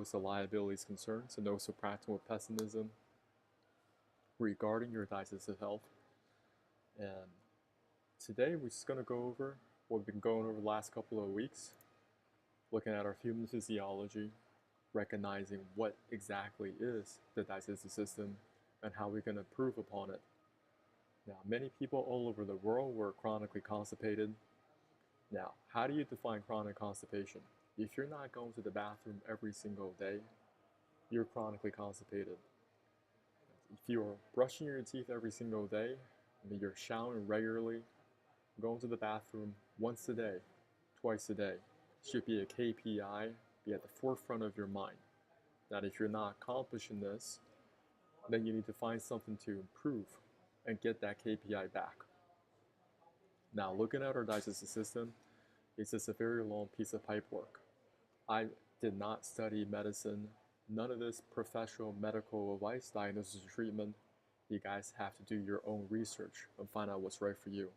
also liabilities concerns and also practical pessimism regarding your digestive health. And today we're just going to go over what we've been going over the last couple of weeks, looking at our human physiology, recognizing what exactly is the digestive system and how we can improve upon it. Now, many people all over the world were chronically constipated. Now, how do you define chronic constipation? If you're not going to the bathroom every single day, you're chronically constipated. If you're brushing your teeth every single day, you're showering regularly, going to the bathroom once a day, twice a day, should be a KPI, be at the forefront of your mind. Now, if you're not accomplishing this, then you need to find something to improve and get that KPI back. Now, looking at our digestive system, it's just a very long piece of pipework. I did not study medicine. None of this professional medical advice, diagnosis, or treatment. You guys have to do your own research and find out what's right for you.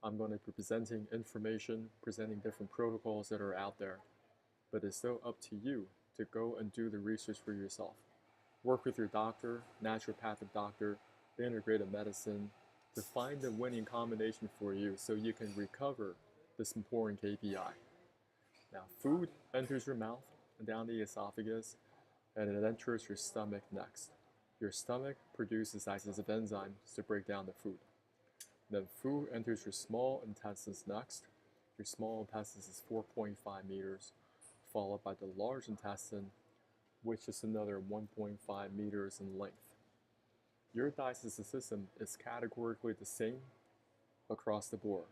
I'm going to be presenting information, presenting different protocols that are out there, but it's still up to you to go and do the research for yourself. Work with your doctor, naturopathic doctor, integrative medicine to find the winning combination for you so you can recover this important KPI. Now, food enters your mouth and down the esophagus, and it enters your stomach next. Your stomach produces digestive enzymes to break down the food. Then food enters your small intestines next. Your small intestines is 4.5 meters, followed by the large intestine, which is another 1.5 meters in length. Your digestive system is categorically the same across the board.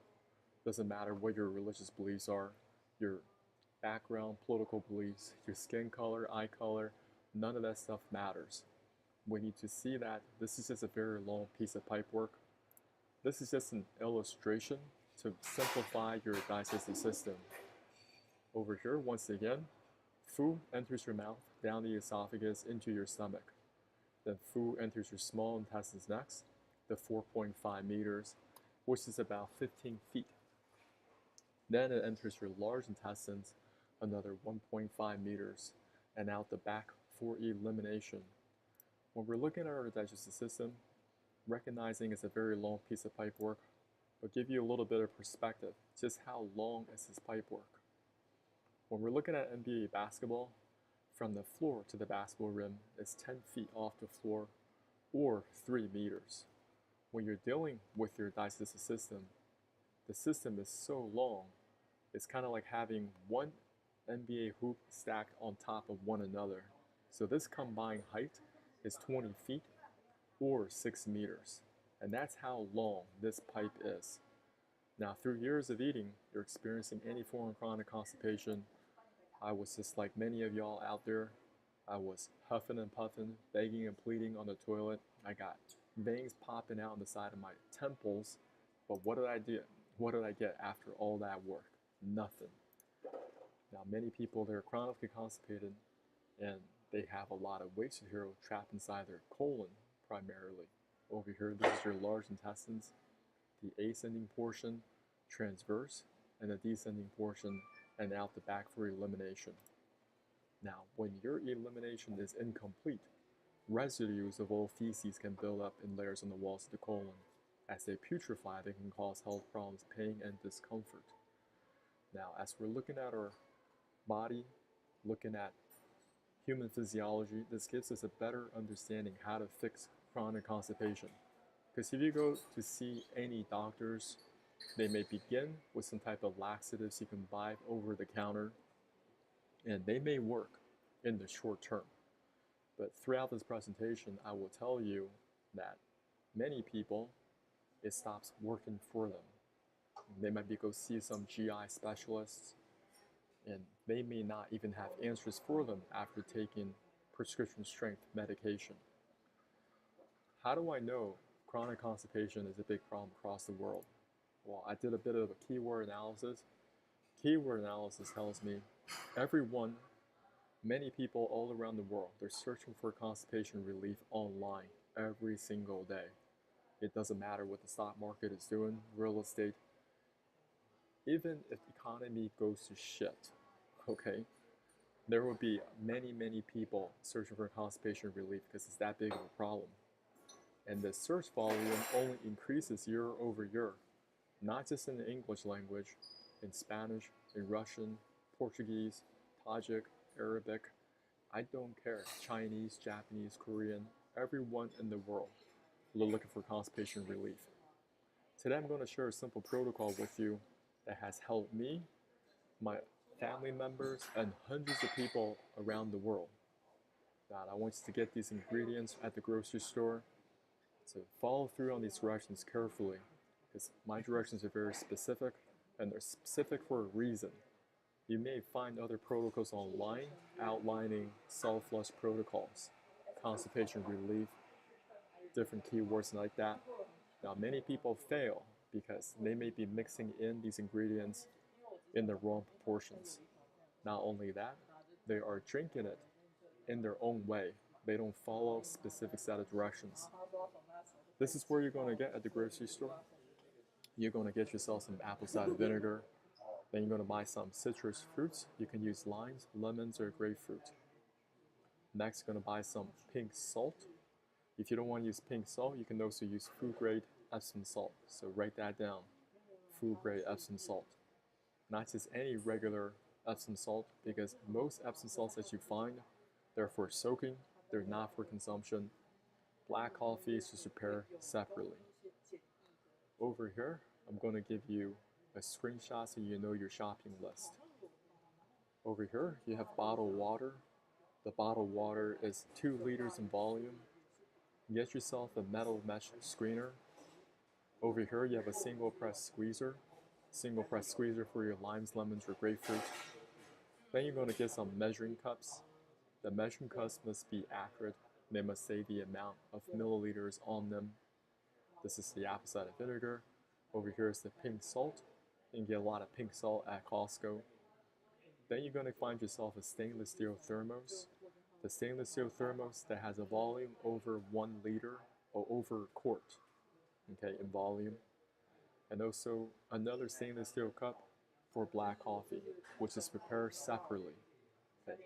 Doesn't matter what your religious beliefs are, your background, political beliefs, your skin color, eye color, none of that stuff matters. We need to see that this is just a very long piece of pipework. This is just an illustration to simplify your digestive system. Over here, once again, food enters your mouth, down the esophagus, into your stomach. Then food enters your small intestines next, the 4.5 meters, which is about 15 feet. Then it enters your large intestines, another 1.5 meters, and out the back for elimination. When we're looking at our digestive system, recognizing it's a very long piece of pipework, but give you a little bit of perspective, just how long is this pipework. When we're looking at NBA basketball, from the floor to the basketball rim is 10 feet off the floor or 3 meters. When you're dealing with your digestive system, the system is so long, it's kind of like having one NBA hoop stacked on top of one another. So this combined height is 20 feet or 6 meters. And that's how long this pipe is. Now, through years of eating, you're experiencing any form of chronic constipation. I was just like many of y'all out there. I was huffing and puffing, begging and pleading on the toilet. I got veins popping out on the side of my temples. But what did I do? What did I get after all that work? Nothing. Now, many people, they're chronically constipated and they have a lot of waste material trapped inside their colon primarily. Over here, this is your large intestines, the ascending portion, transverse, and the descending portion, and out the back for elimination. Now, when your elimination is incomplete, residues of old feces can build up in layers on the walls of the colon. As they putrefy, they can cause health problems, pain, and discomfort. Now, as we're looking at our body, looking at human physiology, this gives us a better understanding how to fix chronic constipation. Because if you go to see any doctors, they may begin with some type of laxatives you can buy over the counter, and they may work in the short term. But throughout this presentation, I will tell you that many people, it stops working for them. They might be go see some GI specialists, and they may not even have answers for them after taking prescription strength medication. How do I know chronic constipation is a big problem across the world? Well, I did a bit of a keyword analysis. Keyword analysis tells me everyone, many people all around the world, they're searching for constipation relief online every single day. It doesn't matter what the stock market is doing, real estate. Even if the economy goes to shit, okay? there will be many people searching for constipation relief because it's that big of a problem. And the search volume only increases year over year, not just in the English language, in Spanish, in Russian, Portuguese, Tajik, Arabic, I don't care, Chinese, Japanese, Korean, everyone in the world looking for constipation relief. Today I'm going to share a simple protocol with you that has helped me, my family members, and hundreds of people around the world. Now, I want you to get these ingredients at the grocery store. So follow through on these directions carefully, because my directions are very specific, and they're specific for a reason. You may find other protocols online outlining salt flush protocols, constipation relief, different keywords like that. Now, many people fail because they may be mixing in these ingredients in the wrong proportions. Not only that, they are drinking it in their own way. They don't follow specific set of directions. This is where you're going to get at the grocery store. You're going to get yourself some apple cider vinegar. Then you're going to buy some citrus fruits. You can use limes, lemons, or grapefruit. Next, you're going to buy some pink salt. If you don't want to use pink salt, you can also use food grade Epsom salt. So write that down, food grade Epsom salt. Not just any regular Epsom salt, because most Epsom salts that you find, they're for soaking, they're not for consumption. Black coffee is just prepared separately. Over here, I'm going to give you a screenshot so you know your shopping list. Over here, you have bottled water. The bottled water is 2 liters in volume. Get yourself a metal mesh screener. Over here, you have a single press squeezer. Single press squeezer for your limes, lemons, or grapefruit. Then you're going to get some measuring cups. The measuring cups must be accurate. They must say the amount of milliliters on them. This is the apple cider vinegar. Over here is the pink salt. You can get a lot of pink salt at Costco. Then you're going to find yourself a stainless steel thermos. The stainless steel thermos that has a volume over 1 liter or over a quart, okay, in volume. And also another stainless steel cup for black coffee, which is prepared separately. Okay.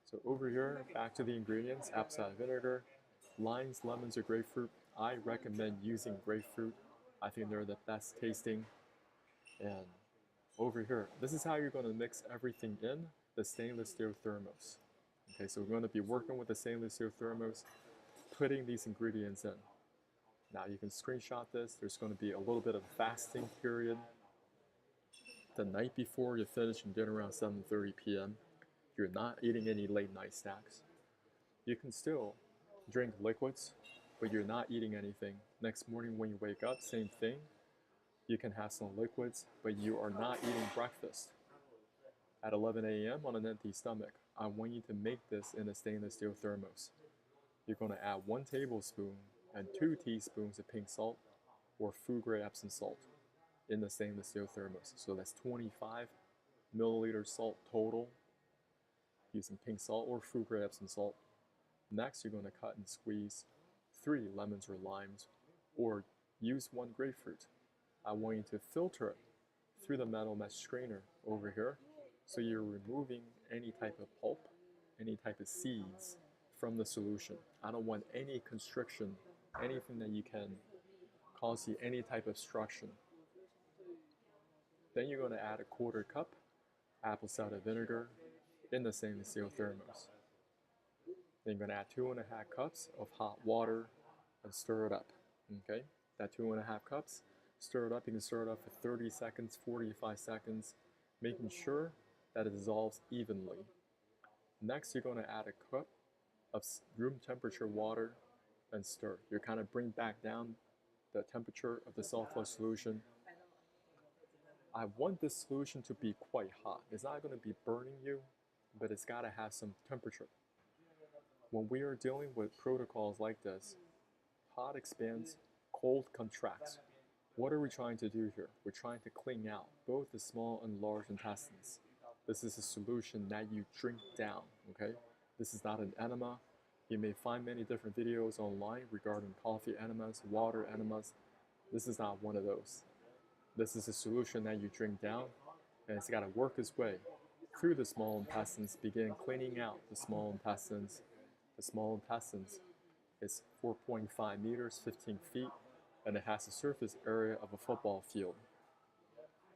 So over here, back to the ingredients: apple cider vinegar, limes, lemons, or grapefruit. I recommend using grapefruit. I think they're the best tasting. And over here, this is how you're going to mix everything in the stainless steel thermos. Okay, so we're going to be working with the stainless steel thermos, putting these ingredients in. Now you can screenshot this. There's going to be a little bit of a fasting period. The night before you finish and get around 7:30 p.m., you're not eating any late night snacks. You can still drink liquids, but you're not eating anything. Next morning when you wake up, same thing. You can have some liquids, but you are not eating breakfast. At 11 a.m. on an empty stomach, I want you to make this in a stainless steel thermos. You're going to add 1 tablespoon and 2 teaspoons of pink salt or food grade Epsom salt in the stainless steel thermos. So that's 25 milliliter salt total using pink salt or food grade Epsom salt. Next, you're going to cut and squeeze 3 lemons or limes, or use 1 grapefruit. I want you to filter it through the metal mesh screener over here, so you're removing any type of pulp, any type of seeds from the solution. I don't want any constriction, anything that you can cause you any type of obstruction. Then you're going to add a 1/4 cup apple cider vinegar in the stainless steel thermos. Then you're going to add 2.5 cups of hot water and stir it up. Okay, that 2.5 cups, stir it up. You can stir it up for 30 seconds, 45 seconds, making sure that it dissolves evenly. Next, you're going to add a cup of room temperature water and stir. You kind of bring back down the temperature of the salt flush solution. I want this solution to be quite hot. It's not going to be burning you, but it's got to have some temperature. When we are dealing with protocols like this, hot expands, cold contracts. What are we trying to do here? We're trying to clean out both the small and large intestines. This is a solution that you drink down, okay? This is not an enema. You may find many different videos online regarding coffee enemas, water enemas. This is not one of those. This is a solution that you drink down, and it's got to work its way through the small intestines, begin cleaning out the small intestines. The small intestines is 4.5 meters, 15 feet, and it has a surface area of a football field.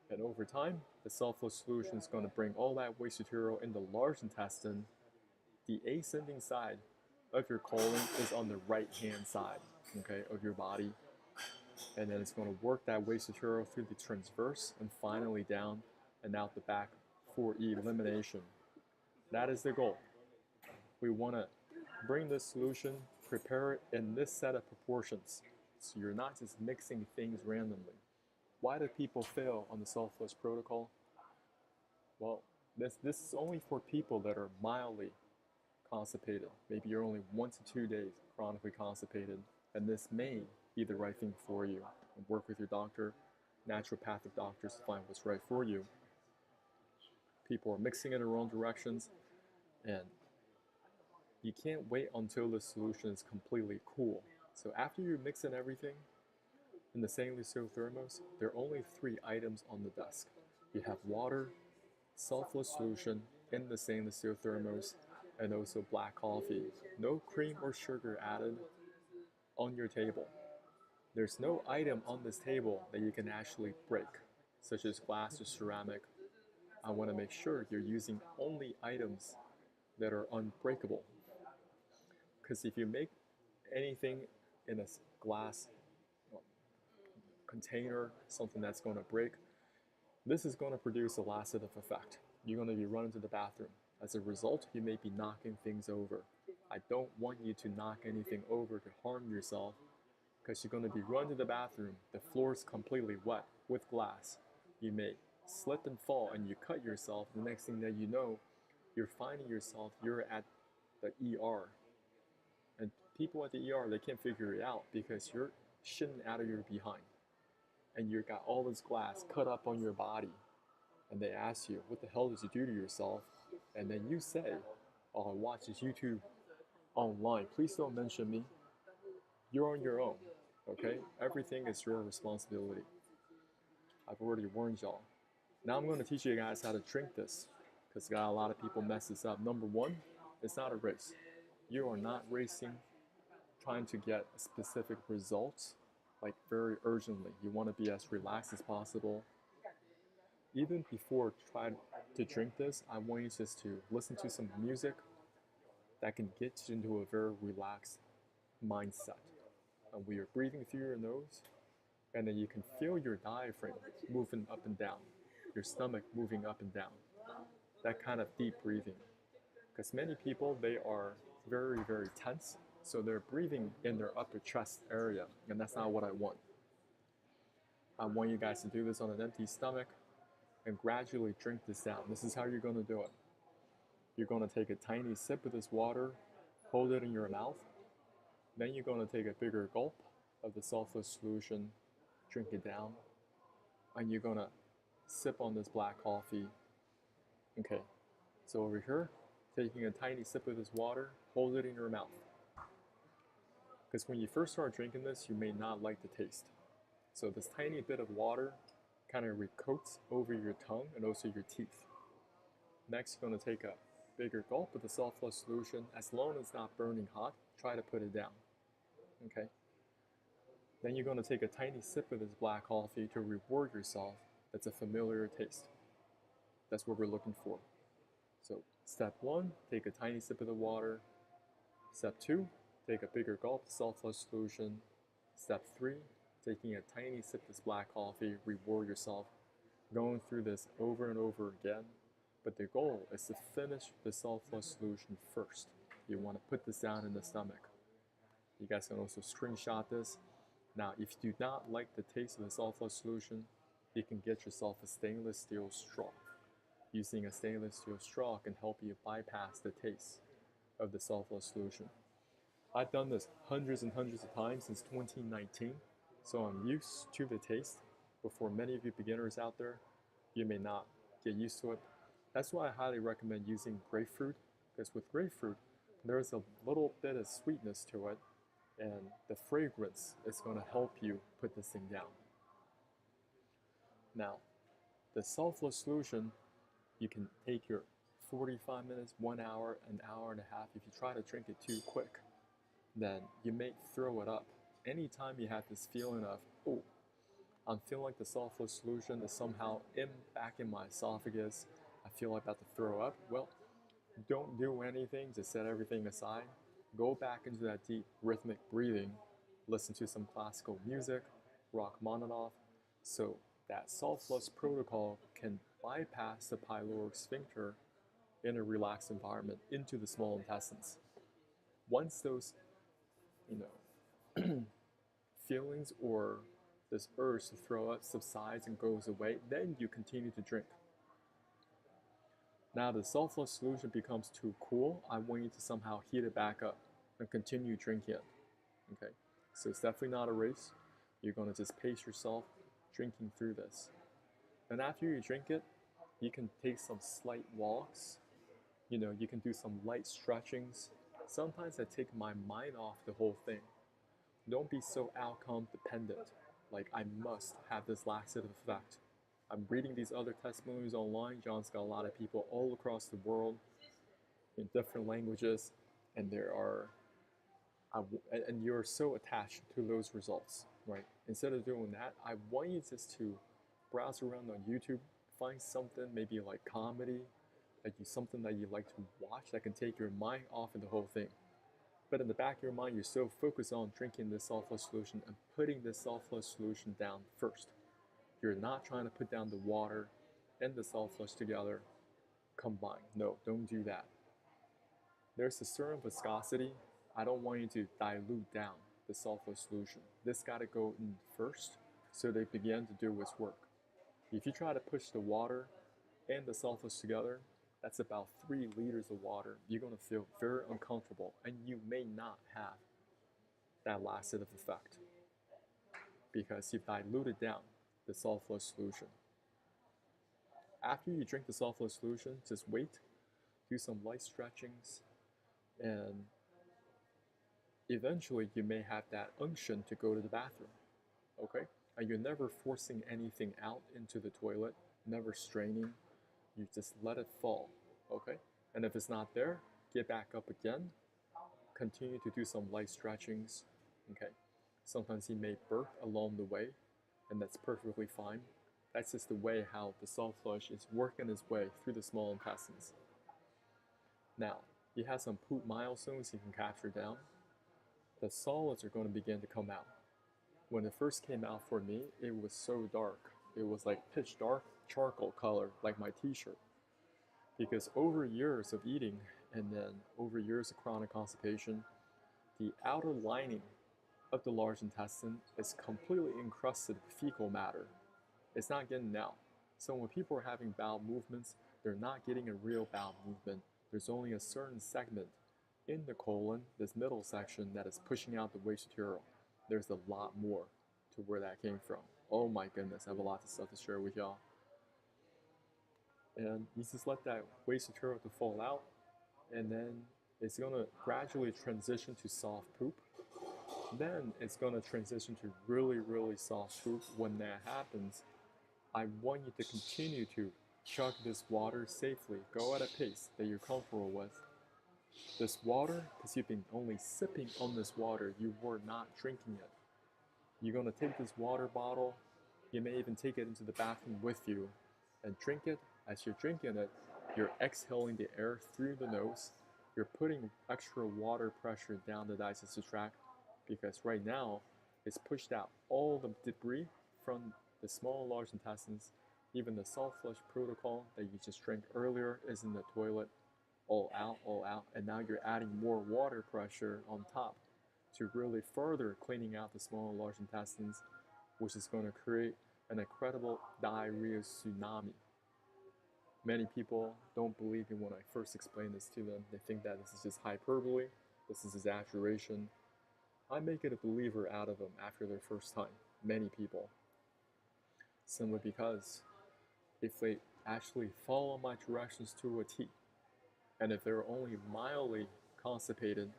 And over time, the self-flow solution is going to bring all that waste material in the large intestine. The ascending side of your colon is on the right-hand side, okay, of your body. And then it's going to work that waste material through the transverse and finally down and out the back for elimination. That is the goal. We want to bring this solution, prepare it in this set of proportions, so you're not just mixing things randomly. Why do people fail on the self-flush protocol? Well, this is only for people that are mildly constipated. Maybe you're only 1 to 2 days chronically constipated, and this may be the right thing for you. And work with your doctor, naturopathic doctors, to find what's right for you. People are mixing in the wrong directions, and you can't wait until the solution is completely cool. So after you mix in everything in the stainless steel thermos, there are only 3 items on the desk. You have water, self-flush solution in the stainless steel thermos, and also black coffee. No cream or sugar added on your table. There's no item on this table that you can actually break, such as glass or ceramic. I want to make sure you're using only items that are unbreakable. Because if you make anything in a glass container, something that's going to break, this is going to produce a laxative effect. You're going to be running to the bathroom. As a result, you may be knocking things over. I don't want you to knock anything over to harm yourself, because you're going to be running to the bathroom. The floor is completely wet with glass. You may slip and fall and you cut yourself. The next thing that you know, you're finding yourself, you're at the ER. And people at the ER, they can't figure it out because you're shitting out of your behind. And you got all this glass cut up on your body. And they ask you, what the hell did you do to yourself? And then you say, oh, I watched this YouTube online. Please don't mention me. You're on your own, okay? Everything is your responsibility. I've already warned y'all. Now I'm going to teach you guys how to drink this, because a lot of people mess this up. Number one, it's not a race. You are not racing, trying to get a specific results, like very urgently. You want to be as relaxed as possible. Even before trying to drink this, I want you just to listen to some music that can get you into a very relaxed mindset. And we are breathing through your nose, and then you can feel your diaphragm moving up and down, your stomach moving up and down. That kind of deep breathing. Because many people, they are very, very tense, so they're breathing in their upper chest area, and that's not what I want. I want you guys to do this on an empty stomach and gradually drink this down. This is how you're going to do it. You're going to take a tiny sip of this water, hold it in your mouth. Then you're going to take a bigger gulp of the self-flush solution, drink it down, and you're going to sip on this black coffee. Okay, so over here, taking a tiny sip of this water, hold it in your mouth. Because when you first start drinking this, you may not like the taste. So this tiny bit of water kind of recoats over your tongue and also your teeth. Next, you're going to take a bigger gulp of the self-flush solution. As long as it's not burning hot, try to put it down. Okay? Then you're going to take a tiny sip of this black coffee to reward yourself. That's a familiar taste. That's what we're looking for. So step 1, take a tiny sip of the water. Step 2, take a bigger gulp of self-flush solution. Step 3, taking a tiny sip of this black coffee, reward yourself. Going through this over and over again. But the goal is to finish the self-flush solution first. You want to put this down in the stomach. You guys can also screenshot this. Now, if you do not like the taste of the self-flush solution, you can get yourself a stainless steel straw. Using a stainless steel straw can help you bypass the taste of the self-flush solution. I've done this hundreds and hundreds of times since 2019, so I'm used to the taste. But for many of you beginners out there, you may not get used to it. That's why I highly recommend using grapefruit, because with grapefruit, there's a little bit of sweetness to it, and the fragrance is going to help you put this thing down. Now, the self-flush solution, You can take your 45 minutes, 1 hour, an hour and a half. If you try to drink it too quick, then you may throw it up. Anytime you have this feeling of, oh, I'm feeling like the sulfur solution is somehow back in my esophagus, I feel like I'm about to throw up, well, don't do anything, just set everything aside. Go back into that deep rhythmic breathing, listen to some classical music, Rachmaninoff, so that salt flush protocol can bypass the pyloric sphincter in a relaxed environment into the small intestines. Once those, you know, feelings or this urge to throw up subsides and goes away, then you continue to drink. Now the salt flush solution becomes too cool, I want you to somehow heat it back up and continue drinking it. Okay, so it's definitely not a race. You're going to just pace yourself drinking through this. And after you drink it, you can take some slight walks. You can do some light stretchings. Sometimes I take my mind off the whole thing. Don't be so outcome dependent, like I must have this laxative effect. I'm reading these other testimonies online. John's got a lot of people all across the world in different languages, and and you're so attached to those results, right? Instead of doing that, I want you just to browse around on YouTube, find something maybe like comedy, like something that you like to watch that can take your mind off of the whole thing. But in the back of your mind, you're so focused on drinking this salt flush solution and putting this salt flush solution down first. You're not trying to put down the water and the salt flush together combined. No, don't do that. There's a certain viscosity. I don't want you to dilute down the salt flush solution. This got to go in first so they begin to do its work. If you try to push the water and the salt flush together, that's about 3 liters of water. You're going to feel very uncomfortable, and you may not have that laxative effect because you've diluted down the salt flush solution. After you drink the salt flush solution, just wait, do some light stretchings, and eventually you may have that unction to go to the bathroom, okay? And you're never forcing anything out into the toilet, never straining. You just let it fall, okay? And if it's not there, get back up again, continue to do some light stretchings, okay? Sometimes you may burp along the way, and that's perfectly fine. That's just the way how the salt flush is working its way through the small intestines. Now, you have some poop milestones you can capture down. The solids are going to begin to come out. When it first came out for me, it was so dark. It was like pitch dark charcoal color, like my t-shirt. Because over years of eating and then over years of chronic constipation, the outer lining of the large intestine is completely encrusted with fecal matter. It's not getting out. So when people are having bowel movements, they're not getting a real bowel movement. There's only a certain segment in the colon, this middle section, that is pushing out the waste material. There's a lot more to where that came from. Oh my goodness, I have a lot of stuff to share with y'all. And you just let that waste material to fall out, and then it's going to gradually transition to soft poop. Then it's going to transition to really, really soft poop. When that happens, I want you to continue to chug this water safely. Go at a pace that you're comfortable with. This water, because you've been only sipping on this water, you were not drinking it. You're going to take this water bottle, you may even take it into the bathroom with you and drink it. As you're drinking it, you're exhaling the air through the nose. You're putting extra water pressure down the digestive tract because right now it's pushed out all the debris from the small and large intestines. Even the salt flush protocol that you just drank earlier is in the toilet, all out, and now you're adding more water pressure on top to really further cleaning out the small and large intestines, which is going to create an incredible diarrhea tsunami. Many people don't believe me when I first explain this to them. They think that this is just hyperbole, this is exaggeration. I make it a believer out of them after their first time, many people. Simply because if they actually follow my directions to a T, and if they're only mildly constipated,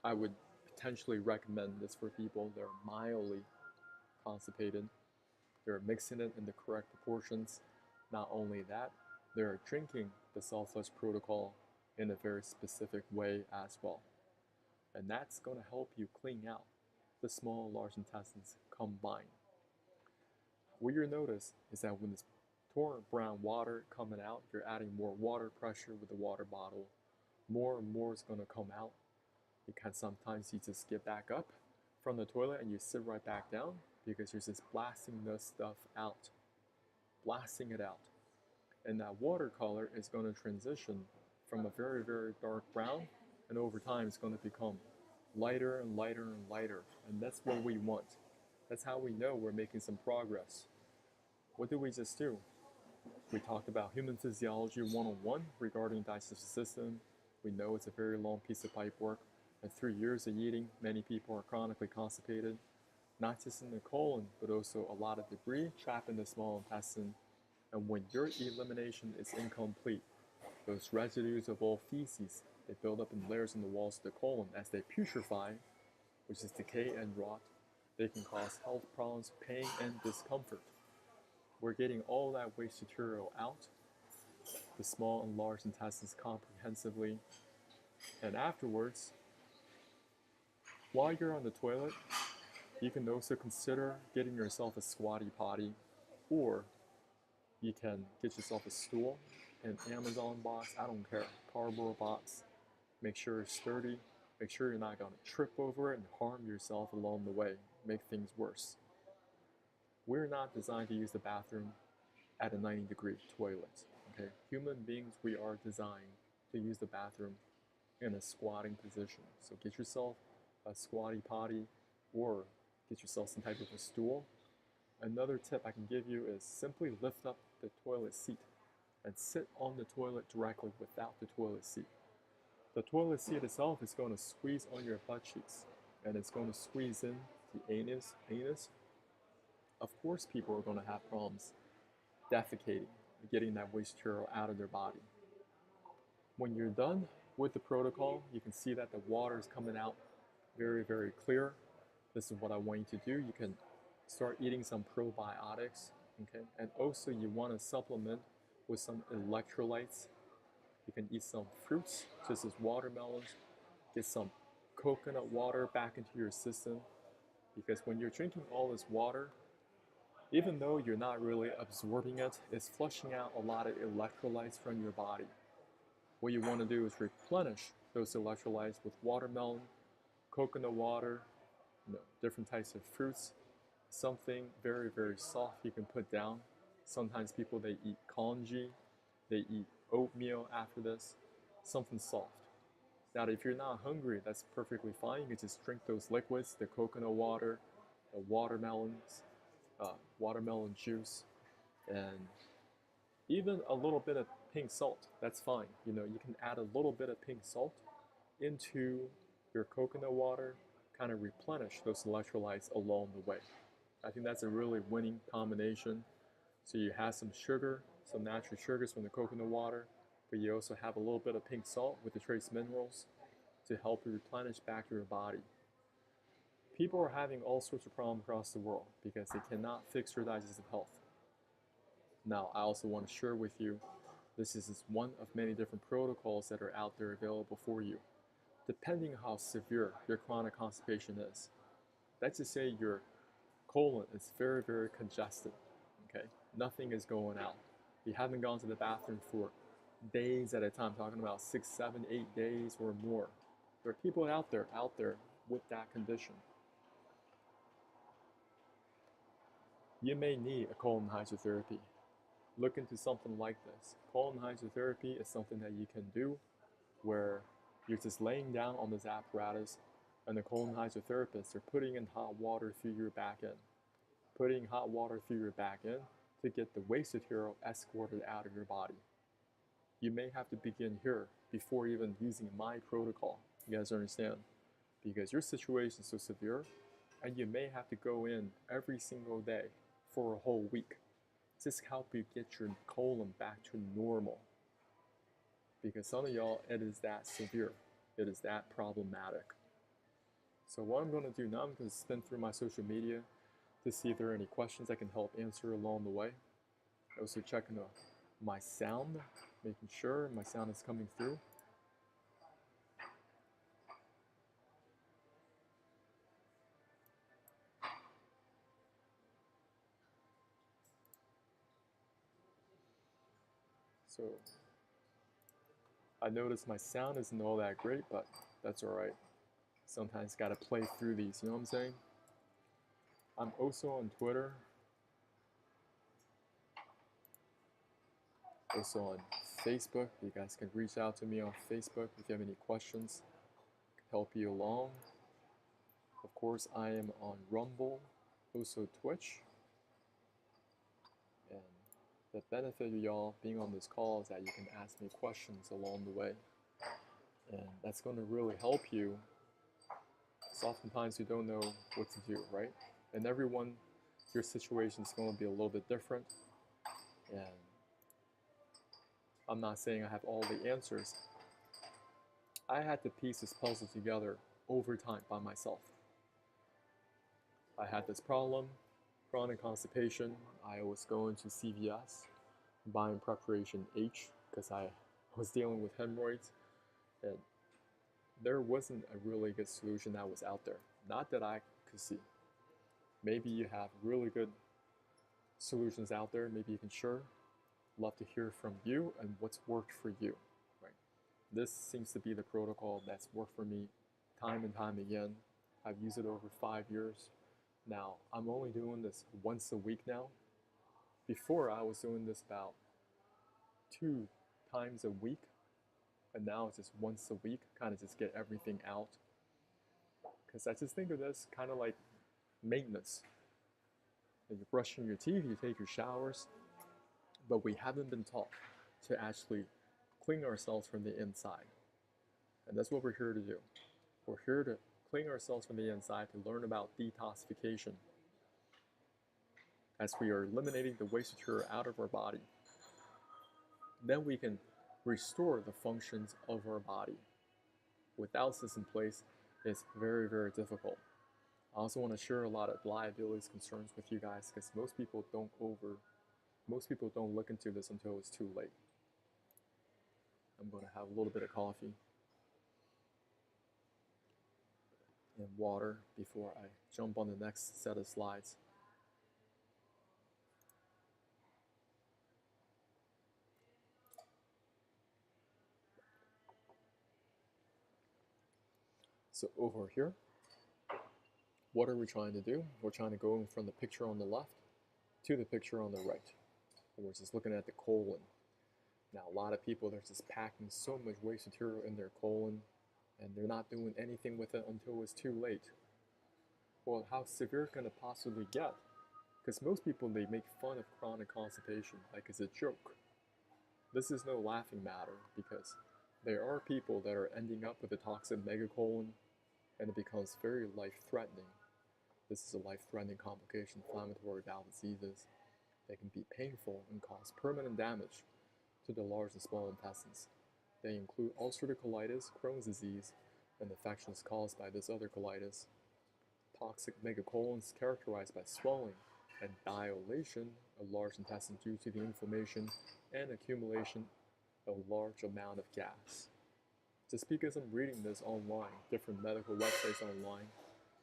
I would potentially recommend this for people that are mildly constipated. They're mixing it in the correct proportions. Not only that, they're drinking the self-flush protocol in a very specific way as well. And that's going to help you clean out the small and large intestines combined. What you'll notice is that when this torrent brown water coming out, you're adding more water pressure with the water bottle. More and more is going to come out. Because sometimes you just get back up from the toilet and you sit right back down because you're just blasting this stuff out. Blasting it out. And that watercolor is going to transition from a very, very dark brown, and over time it's going to become lighter and lighter and lighter. And that's what we want. That's how we know we're making some progress. What did we just do? We talked about human physiology 101 regarding digestive system. We know it's a very long piece of pipe work. And 3 years of eating, many people are chronically constipated, not just in the colon, but also a lot of debris trapped in the small intestine. And when your elimination is incomplete, those residues of all feces, they build up in layers in the walls of the colon. As they putrefy, which is decay and rot, they can cause health problems, pain, and discomfort. We're getting all that waste material out, the small and large intestines comprehensively, and afterwards, while you're on the toilet, you can also consider getting yourself a squatty potty, or you can get yourself a stool, an Amazon box, I don't care, cardboard box. Make sure it's sturdy. Make sure you're not going to trip over it and harm yourself along the way, make things worse. We're not designed to use the bathroom at a 90-degree toilet. Okay? Human beings, we are designed to use the bathroom in a squatting position. So get yourself a squatty potty or get yourself some type of a stool. Another tip I can give you is simply lift up the toilet seat and sit on the toilet directly without the toilet seat. The toilet seat itself is going to squeeze on your butt cheeks and it's going to squeeze in the anus. Of course, people are going to have problems defecating, getting that waste material out of their body. When you're done with the protocol, you can see that the water is coming out very, very clear. This is what I want you to do. You can start eating some probiotics, okay? And also you want to supplement with some electrolytes. You can eat some fruits, such as watermelons. Get some coconut water back into your system, because when you're drinking all this water, even though you're not really absorbing it, it's flushing out a lot of electrolytes from your body. What you want to do is replenish those electrolytes with watermelon, coconut water, different types of fruits, something very, very soft you can put down. Sometimes people, they eat congee, they eat oatmeal after this, something soft. Now, if you're not hungry, that's perfectly fine. You can just drink those liquids, the coconut water, the watermelons, watermelon juice, and even a little bit of pink salt. That's fine. You can add a little bit of pink salt into your coconut water, kind of replenish those electrolytes along the way. I think that's a really winning combination. So you have some sugar, some natural sugars from the coconut water, but you also have a little bit of pink salt with the trace minerals to help you replenish back to your body. People are having all sorts of problems across the world because they cannot fix their digestive health. Now, I also want to share with you, this is one of many different protocols that are out there available for you, depending on how severe your chronic constipation is. Let's just say your colon is very, very congested, okay? Nothing is going out. You haven't gone to the bathroom for days at a time, talking about 6, 7, 8 days or more. There are people out there with that condition. You may need a colon hydrotherapy. Look into something like this. Colon hydrotherapy is something that you can do where you're just laying down on this apparatus and the colon hydrotherapists are putting in hot water through your back end. Putting hot water through your back end to get the waste material escorted out of your body. You may have to begin here before even using my protocol. You guys understand? Because your situation is so severe and you may have to go in every single day for a whole week. Just help you get your colon back to normal. Because some of y'all, it is that severe. It is that problematic. So what I'm going to do now, I'm going to spin through my social media to see if there are any questions I can help answer along the way. Also checking my sound, making sure my sound is coming through. So I noticed my sound isn't all that great, but that's alright. Sometimes gotta play through these, you know what I'm saying? I'm also on Twitter, also on Facebook. You guys can reach out to me on Facebook if you have any questions, help you along. Of course, I am on Rumble, also Twitch. And the benefit of y'all being on this call is that you can ask me questions along the way. And that's going to really help you. Because oftentimes you don't know what to do, right? And everyone, your situation is going to be a little bit different. And I'm not saying I have all the answers. I had to piece this puzzle together over time by myself. I had this problem, chronic constipation. I was going to CVS, buying preparation H, because I was dealing with hemorrhoids. And there wasn't a really good solution that was out there. Not that I could see. Maybe you have really good solutions out there. Maybe you can share. Love to hear from you and what's worked for you. Right? This seems to be the protocol that's worked for me time and time again. I've used it over 5 years. Now, I'm only doing this once a week now. Before, I was doing this about 2 times a week. And now it's just once a week, kind of just get everything out. Because I just think of this kind of like maintenance. You're brushing your teeth, you take your showers, but we haven't been taught to actually clean ourselves from the inside. And that's what we're here to do. We're here to clean ourselves from the inside to learn about detoxification. As we are eliminating the waste material out of our body, then we can restore the functions of our body. Without this in place, it's very, very difficult. I also want to share a lot of liabilities concerns with you guys because most people don't look into this until it's too late. I'm going to have a little bit of coffee and water before I jump on the next set of slides. So over here, what are we trying to do? We're trying to go from the picture on the left to the picture on the right. And we're just looking at the colon. Now, a lot of people, they're just packing so much waste material in their colon, and they're not doing anything with it until it's too late. Well, how severe can it possibly get? Because most people, they make fun of chronic constipation like it's a joke. This is no laughing matter because there are people that are ending up with a toxic megacolon, and it becomes very life-threatening. This is a life-threatening complication, inflammatory bowel diseases. They can be painful and cause permanent damage to the large and small intestines. They include ulcerative colitis, Crohn's disease, and infections caused by this other colitis. Toxic megacolons characterized by swelling and dilation of large intestine due to the inflammation and accumulation of large amount of gas. Just because I'm reading this online, different medical websites online,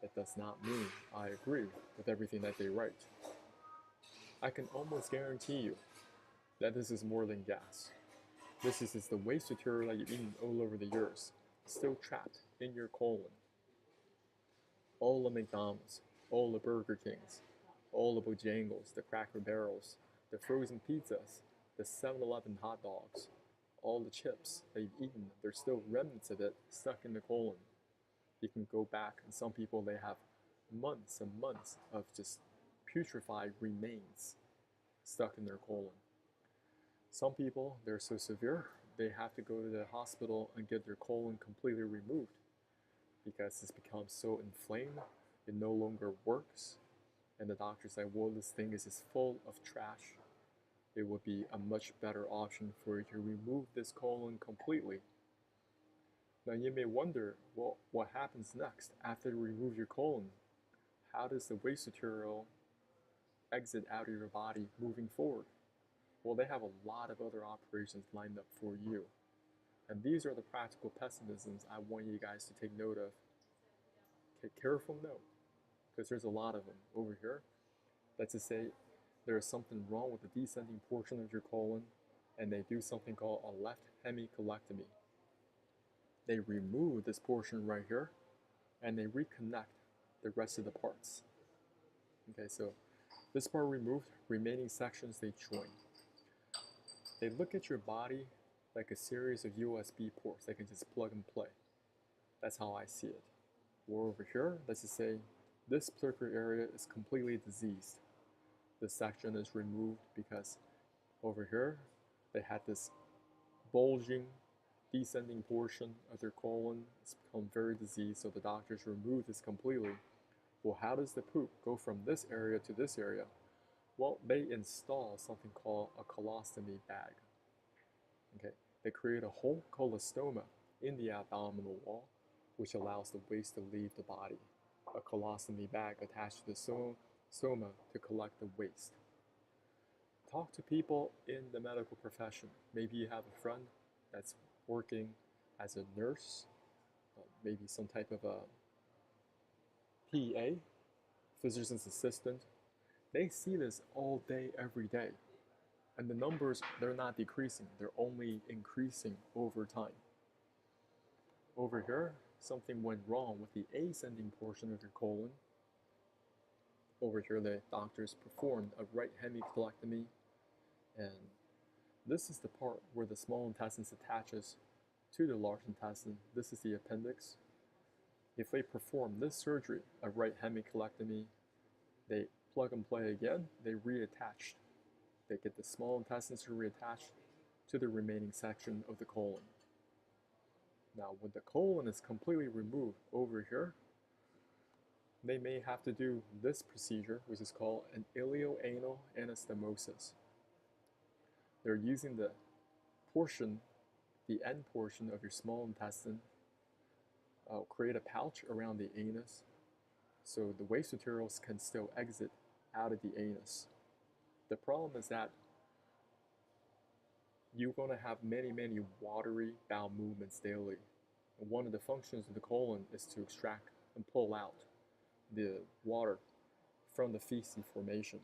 it does not mean I agree with everything that they write. I can almost guarantee you that this is more than gas. This is just the waste material that you've eaten all over the years, still trapped in your colon. All the McDonald's, all the Burger Kings, all the Bojangles, the Cracker Barrels, the frozen pizzas, the 7-Eleven hot dogs, all the chips that you've eaten, there's still remnants of it stuck in the colon. You can go back, and some people, they have months and months of just putrefied remains stuck in their colon. Some people, they're so severe, they have to go to the hospital and get their colon completely removed because it's become so inflamed, it no longer works. And the doctor said, well, this thing is just full of trash. It would be a much better option for you to remove this colon completely. Now you may wonder, well, what happens next after you remove your colon? How does the waste material exit out of your body moving forward? Well, they have a lot of other operations lined up for you. And these are the practical pessimisms I want you guys to take note of. Take careful note, because there's a lot of them over here. Let's just say there is something wrong with the descending portion of your colon, and they do something called a left hemicolectomy. They remove this portion right here, and they reconnect the rest of the parts. Okay, so this part removed, remaining sections they join. They look at your body like a series of USB ports they can just plug and play. That's how I see it. Or over here, let's just say this particular area is completely diseased. This section is removed because over here they had this bulging, descending portion of their colon. It's become very diseased, so the doctors remove this completely. Well, how does the poop go from this area to this area? Well, they install something called a colostomy bag. Okay, they create a whole colostoma in the abdominal wall, which allows the waste to leave the body. A colostomy bag attached to the stoma to collect the waste. Talk to people in the medical profession. Maybe you have a friend that's working as a nurse, maybe some type of a PA, physician's assistant. They see this all day, every day. And the numbers, they're not decreasing, they're only increasing over time. Over here, something went wrong with the ascending portion of your colon. Over here, the doctors performed a right hemicolectomy, and this is the part where the small intestines attaches to the large intestine. This is the appendix. If they perform this surgery, a right hemicolectomy, they plug and play again, they reattach. They get the small intestines to reattach to the remaining section of the colon. Now, when the colon is completely removed over here, they may have to do this procedure, which is called an ileoanal anastomosis. They're using the portion, the end portion of your small intestine, create a pouch around the anus, so the waste materials can still exit out of the anus. The problem is that you're going to have many watery bowel movements daily. And one of the functions of the colon is to extract and pull out the water from the feces formation.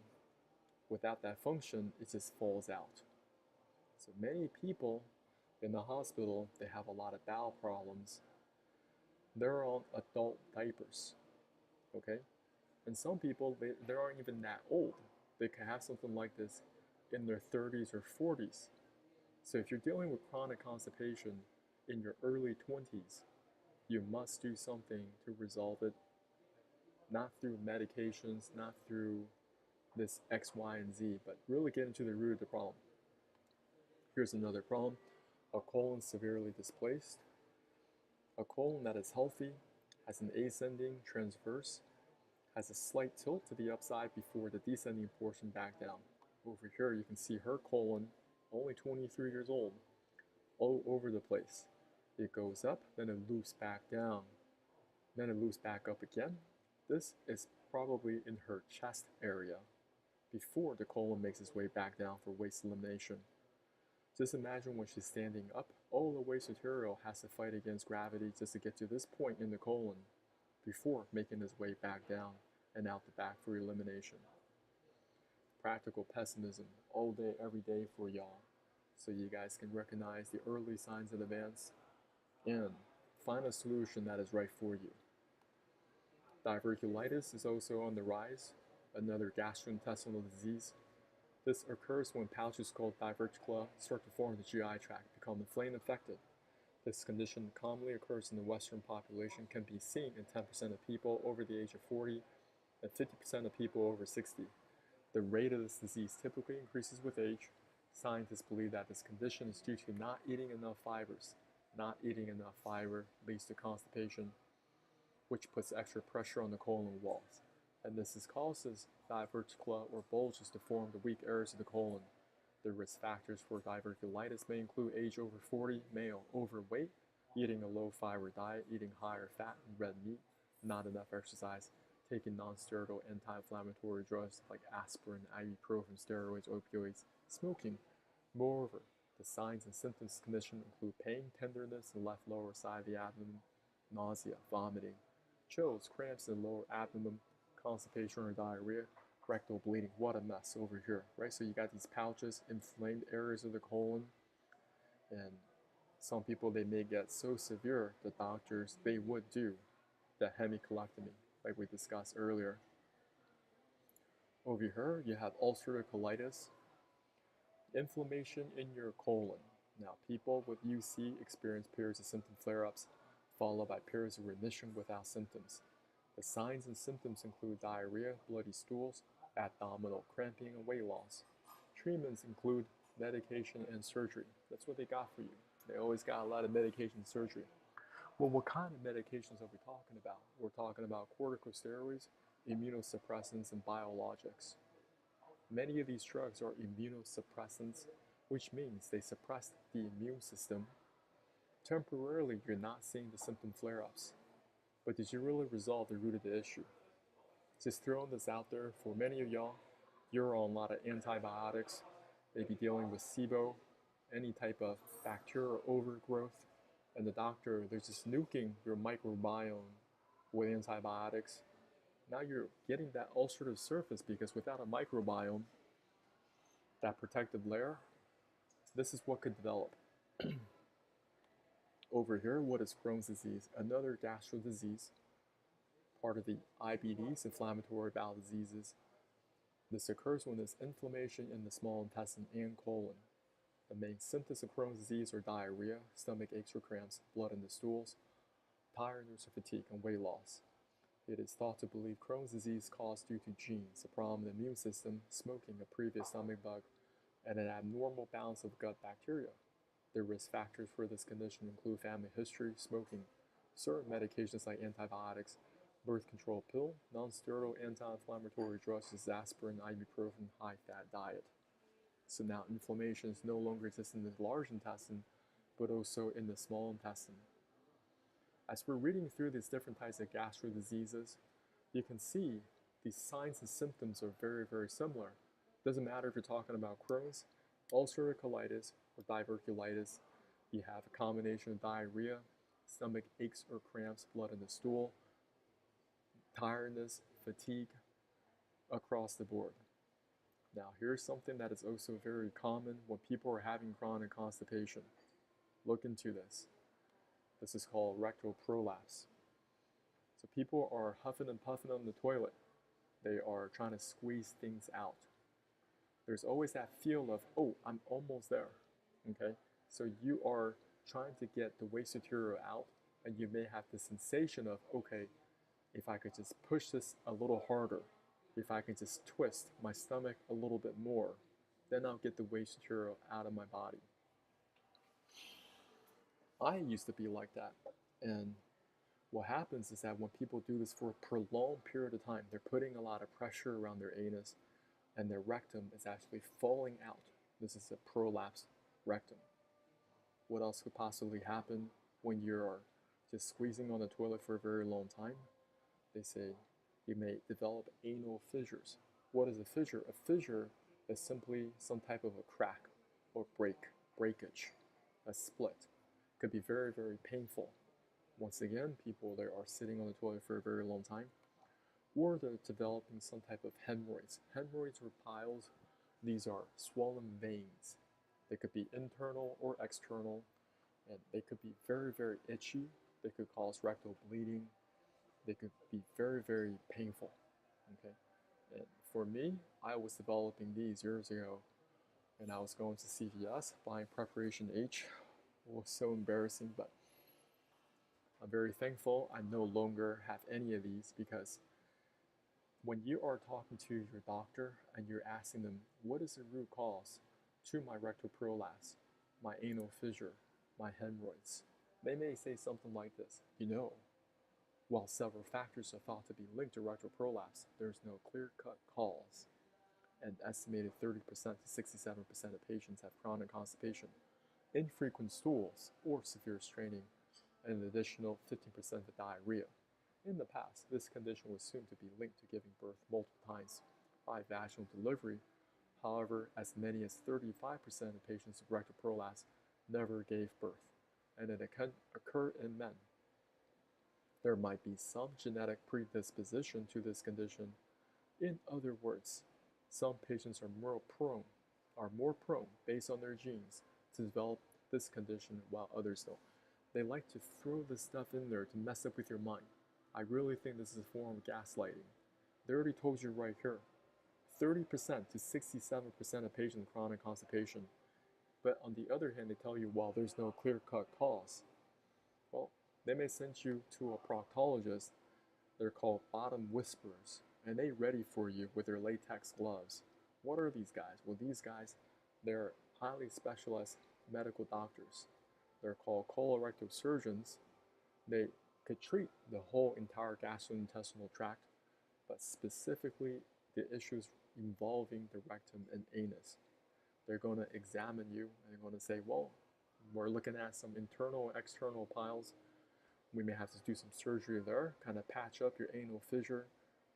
Without that function, it just falls out. So many people in the hospital, they have a lot of bowel problems. They're on adult diapers, okay? And some people, they aren't even that old. They can have something like this in their 30s or 40s. So if you're dealing with chronic constipation in your early 20s, you must do something to resolve it. Not through medications, not through this X, Y, and Z, but really get into the root of the problem. Here's another problem. A colon severely displaced. A colon that is healthy has an ascending transverse, has a slight tilt to the upside before the descending portion back down. Over here you can see her colon, only 23 years old, all over the place. It goes up, then it loops back down, then it loops back up again. This is probably in her chest area before the colon makes its way back down for waste elimination. Just imagine when she's standing up, all the waste material has to fight against gravity just to get to this point in the colon before making its way back down and out the back for elimination. Practical pessimism all day, every day for y'all, so you guys can recognize the early signs in advance and find a solution that is right for you. Diverculitis is also on the rise, another gastrointestinal disease. This occurs when pouches called diverticula start to form in the GI tract, become inflamed and infected. This condition commonly occurs in the Western population, can be seen in 10% of people over the age of 40 and 50% of people over 60. The rate of this disease typically increases with age. Scientists believe that this condition is due to not eating enough fibers. Not eating enough fiber leads to constipation, which puts extra pressure on the colon walls. And this causes diverticula or bulges to form the weak areas of the colon. The risk factors for diverculitis may include age over 40, male, overweight, eating a low-fiber diet, eating higher fat and red meat, not enough exercise, taking non-steroidal anti-inflammatory drugs like aspirin, ibuprofen, steroids, opioids, smoking, Moreover, the signs and symptoms of the condition include pain, tenderness in the left lower side of the abdomen, nausea, vomiting, chills, cramps in the lower abdomen, constipation or diarrhea, rectal bleeding. What a mess over here, right? So you got these pouches, inflamed areas of the colon, and some people, they may get so severe, the doctors, they would do the hemicolectomy, like we discussed earlier. Over here, you have ulcerative colitis, inflammation in your colon. Now, people with UC experience periods of symptom flare-ups, followed by periods of remission without symptoms. The signs and symptoms include diarrhea, bloody stools, abdominal cramping, and weight loss. Treatments include medication and surgery. That's what they got for you. They always got a lot of medication and surgery. Well, what kind of medications are we talking about? We're talking about corticosteroids, immunosuppressants, and biologics. Many of these drugs are immunosuppressants, which means they suppress the immune system. Temporarily, you're not seeing the symptom flare-ups. But did you really resolve the root of the issue? Just throwing this out there, for many of y'all, you're on a lot of antibiotics, maybe dealing with SIBO, any type of bacterial overgrowth, and the doctor, they're just nuking your microbiome with antibiotics. Now you're getting that ulcerative surface because without a microbiome, that protective layer, this is what could develop. Over here, what is Crohn's disease? Another gastro disease, part of the IBDs, inflammatory bowel diseases. This occurs when there's inflammation in the small intestine and colon. The main symptoms of Crohn's disease are diarrhea, stomach aches or cramps, blood in the stools, tiredness or fatigue, and weight loss. It is thought to believe Crohn's disease caused due to genes, a problem in the immune system, smoking, a previous stomach bug, and an abnormal balance of gut bacteria. The risk factors for this condition include family history, smoking, certain medications like antibiotics, birth control pill, non-steroidal anti-inflammatory drugs such as aspirin, ibuprofen, high-fat diet. So now inflammation is no longer existing in the large intestine, but also in the small intestine. As we're reading through these different types of gastro diseases, you can see these signs and symptoms are very, very similar. Doesn't matter if you're talking about Crohn's, ulcerative colitis, or diverticulitis. You have a combination of diarrhea, stomach aches or cramps, blood in the stool, tiredness, fatigue, across the board. Now, here's something that is also very common when people are having chronic constipation. Look into this. This is called rectal prolapse. So people are huffing and puffing on the toilet. They are trying to squeeze things out. There's always that feel of, oh, I'm almost there, okay? So you are trying to get the waste material out, and you may have the sensation of, okay, if I could just push this a little harder, if I can just twist my stomach a little bit more, then I'll get the waste material out of my body. I used to be like that, and what happens is that when people do this for a prolonged period of time, they're putting a lot of pressure around their anus, and their rectum is actually falling out. This is a prolapsed rectum. What else could possibly happen when you're just squeezing on the toilet for a very long time? They say you may develop anal fissures. What is a fissure? A fissure is simply some type of a crack or breakage, a split. It could be very, very painful. Once again, people that are sitting on the toilet for a very long time, or they're developing some type of hemorrhoids. Hemorrhoids or piles, these are swollen veins. They could be internal or external, and they could be very, very itchy. They could cause rectal bleeding. They could be very, very painful, okay? And for me, I was developing these years ago, and I was going to CVS, buying Preparation H. It was so embarrassing, but I'm very thankful I no longer have any of these, because when you are talking to your doctor and you're asking them, what is the root cause to my rectal prolapse, my anal fissure, my hemorrhoids? They may say something like this, while several factors are thought to be linked to rectal prolapse, there's no clear-cut cause. An estimated 30% to 67% of patients have chronic constipation, infrequent stools, or severe straining, and an additional 15% of diarrhea. In the past, this condition was assumed to be linked to giving birth multiple times by vaginal delivery. However, as many as 35% of patients with rectal prolapse never gave birth, and it can occur in men. There might be some genetic predisposition to this condition. In other words, some patients are more prone, based on their genes, to develop this condition while others don't. They like to throw this stuff in there to mess up with your mind. I really think this is a form of gaslighting. They already told you right here, 30% to 67% of patients with chronic constipation. But on the other hand, they tell you, well, there's no clear-cut cause. Well, they may send you to a proctologist. They're called bottom whisperers, and they're ready for you with their latex gloves. What are these guys? Well, these guys, they're highly specialized medical doctors. They're called colorectal surgeons. They could treat the whole entire gastrointestinal tract, but specifically the issues involving the rectum and anus. They're going to examine you and they're going to say, well, we're looking at some internal and external piles. We may have to do some surgery there, kind of patch up your anal fissure,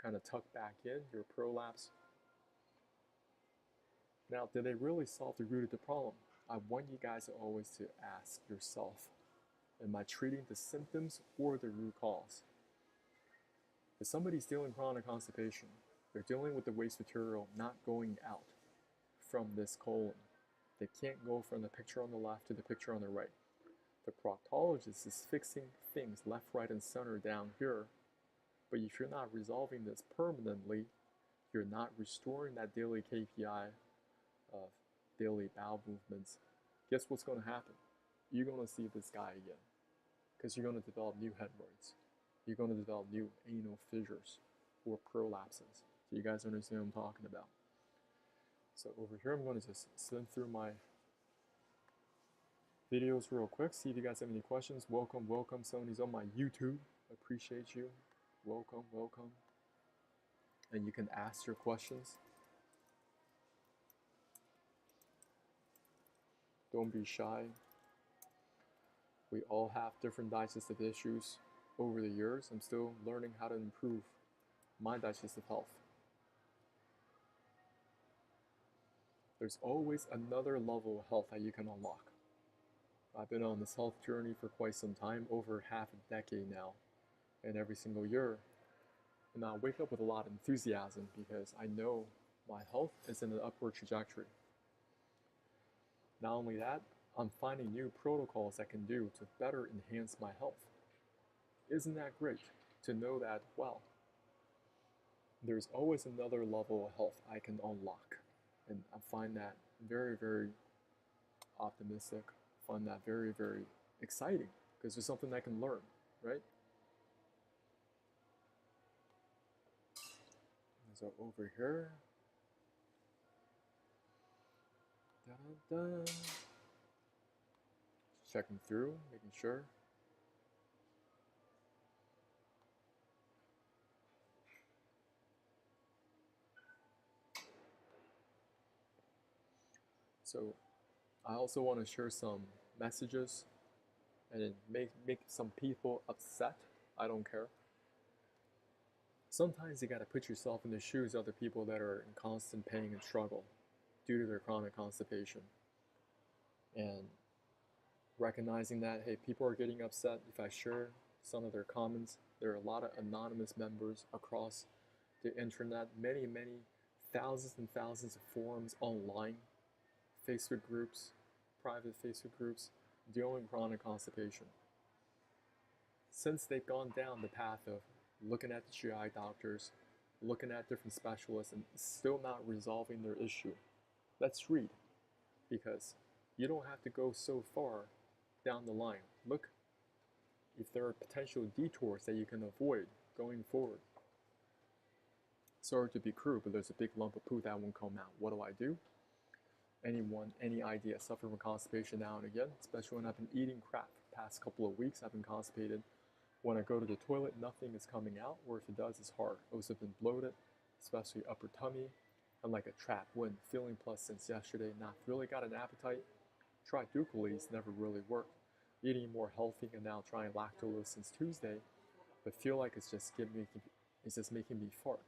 kind of tuck back in your prolapse. Now, did they really solve the root of the problem? I want you guys always to ask yourself, am I treating the symptoms or the root cause? If somebody's dealing with chronic constipation, they're dealing with the waste material not going out from this colon. They can't go from the picture on the left to the picture on the right. The proctologist is fixing things left, right, and center down here. But if you're not resolving this permanently, you're not restoring that daily KPI of daily bowel movements, guess what's going to happen? You're going to see this guy again because you're going to develop new hemorrhoids. You're going to develop new anal fissures or prolapses. So you guys understand what I'm talking about. So over here, I'm going to just send through my videos real quick. See if you guys have any questions. Welcome. Somebody's on my YouTube. Appreciate you. Welcome. And you can ask your questions. Don't be shy. We all have different digestive issues over the years. I'm still learning how to improve my digestive health. There's always another level of health that you can unlock. I've been on this health journey for quite some time, over half a decade now, and every single year. And I wake up with a lot of enthusiasm because I know my health is in an upward trajectory. Not only that, I'm finding new protocols I can do to better enhance my health. Isn't that great to know that, wow, there's always another level of health I can unlock. And I find that very, very optimistic. I find that very, very exciting because there's something I can learn, right? So over here, checking through, making sure. So I also want to share some messages and make some people upset. I don't care. Sometimes you got to put yourself in the shoes of the people that are in constant pain and struggle due to their chronic constipation. And recognizing that, hey, people are getting upset if I share some of their comments. There are a lot of anonymous members across the internet, many thousands and thousands of forums online, Facebook groups, private Facebook groups, dealing with chronic constipation. Since they've gone down the path of looking at the GI doctors, looking at different specialists, and still not resolving their issue, let's read, because you don't have to go so far down the line. Look if there are potential detours that you can avoid going forward. Sorry to be crude, but there's a big lump of poo that won't come out. What do? Anyone, any idea, suffering from constipation now and again, especially when I've been eating crap the past couple of weeks. I've been constipated. When I go to the toilet, nothing is coming out, or if it does, it's hard. I've also been bloated, especially upper tummy, and like a trapped wind, feeling plus since yesterday, not really got an appetite. Tried Ducales, never really worked. Eating more healthy and now trying lactose since Tuesday, but feel like it's just making me fart.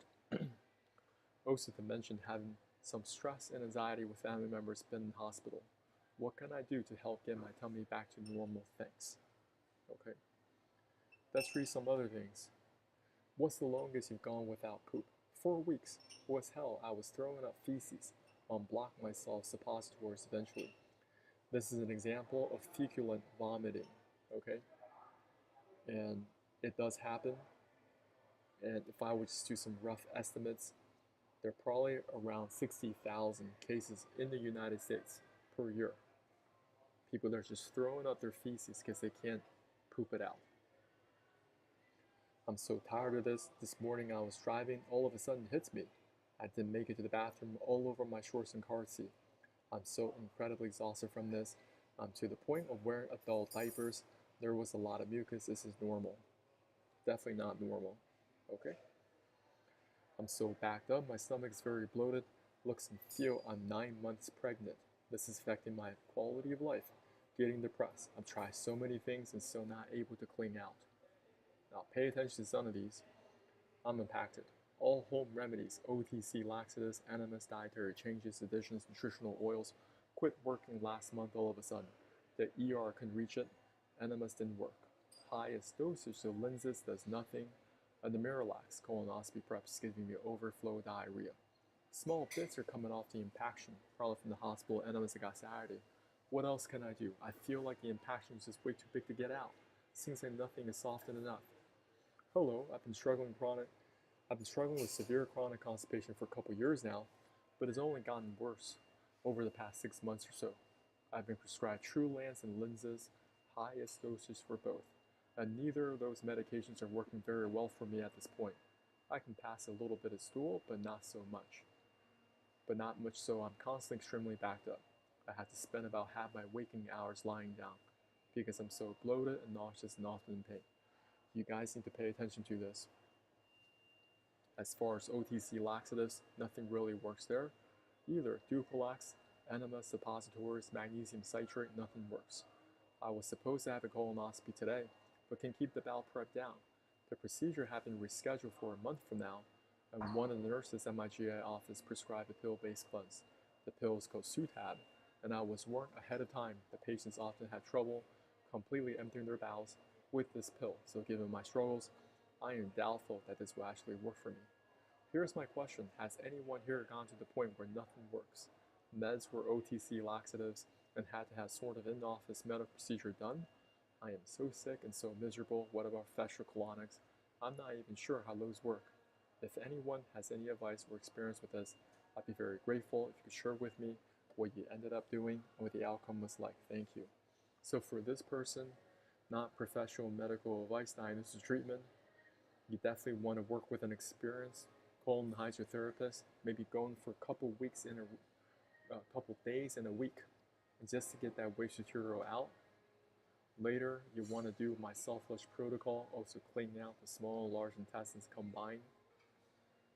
Also to mention having some stress and anxiety with family members been in hospital. What can I do to help get my tummy back to normal? Thanks. Okay. Let's read some other things. What's the longest you've gone without poop? 4 weeks. Was hell. I was throwing up feces. Unblocked myself suppositories eventually. This is an example of feculent vomiting. Okay? And it does happen. And if I would just do some rough estimates, there are probably around 60,000 cases in the United States per year. People that are just throwing up their feces because they can't poop it out. I'm so tired of this. This morning I was driving, all of a sudden it hits me. I didn't make it to the bathroom, all over my shorts and car seat. I'm so incredibly exhausted from this. I'm to the point of wearing adult diapers. There was a lot of mucus. This is normal. Definitely not normal. Okay? I'm so backed up. My stomach is very bloated. Looks and feel I'm 9 months pregnant. This is affecting my quality of life. Getting depressed. I've tried so many things and still not able to clean out. Now pay attention to some of these. I'm impacted. All home remedies, OTC laxatives, enemas, dietary changes, additions, nutritional oils, quit working last month all of a sudden. The ER couldn't reach it. Enemas didn't work. Highest dosage of lenses does nothing. And the Miralax colonoscopy prep is giving me overflow diarrhea. Small bits are coming off the impaction, probably from the hospital enemas I got Saturday. What else can I do? I feel like the impaction is just way too big to get out. Seems like nothing is softened enough. Hello, I've been struggling with severe chronic constipation for a couple years now, but it's only gotten worse over the past 6 months or so. I've been prescribed Trulance and lenses, highest doses for both, and neither of those medications are working very well for me at this point. I can pass a little bit of stool, but not so much. But not much so I'm constantly extremely backed up. I have to spend about half my waking hours lying down because I'm so bloated and nauseous and often in pain. You guys need to pay attention to this. As far as OTC laxatives, nothing really works there. Either Dupalax, enema, suppositories, magnesium citrate, nothing works. I was supposed to have a colonoscopy today, but can keep the bowel prep down. The procedure had been rescheduled for a month from now, and one of the nurses at my GI office prescribed a pill-based cleanse. The pill is called Sutab, and I was warned ahead of time that patients often have trouble completely emptying their bowels with this pill, so given my struggles, I am doubtful that this will actually work for me. Here's my question. Has anyone here gone to the point where nothing works? Meds were OTC laxatives and had to have sort of in-office medical procedure done? I am so sick and so miserable. What about fascial colonics? I'm not even sure how those work. If anyone has any advice or experience with this, I'd be very grateful if you could share with me what you ended up doing and what the outcome was like. Thank you. So for this person, not professional medical advice, diagnosis, treatment, you definitely want to work with an experienced colon hydrotherapist, maybe going for a couple weeks in a couple days in a week, just to get that waste material out. Later, you want to do my self-flush protocol, also cleaning out the small and large intestines combined.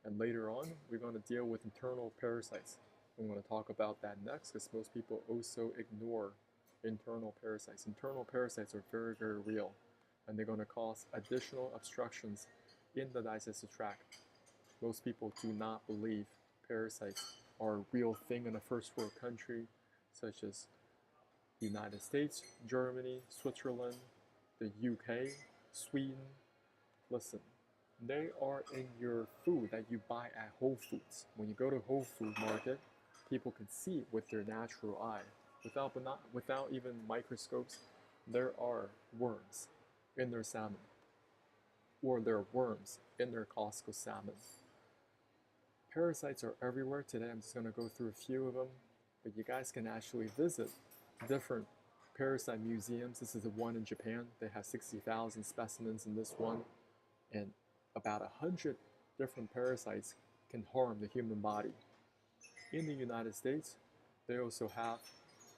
And later on, we're going to deal with internal parasites. I'm going to talk about that next because most people also ignore internal parasites. Internal parasites are very, very real, and they're going to cause additional obstructions in the digestive tract. Most people do not believe parasites are a real thing in a first world country such as the United States, Germany, Switzerland, the UK, Sweden. Listen, they are in your food that you buy at Whole Foods. When you go to Whole Food Market, people can see it with their natural eye. Without even microscopes, there are worms in their salmon. Or there are worms in their Costco salmon. Parasites are everywhere. Today I'm just going to go through a few of them, but you guys can actually visit different parasite museums. This is the one in Japan. They have 60,000 specimens in this one, and about 100 different parasites can harm the human body. In the United States, they also have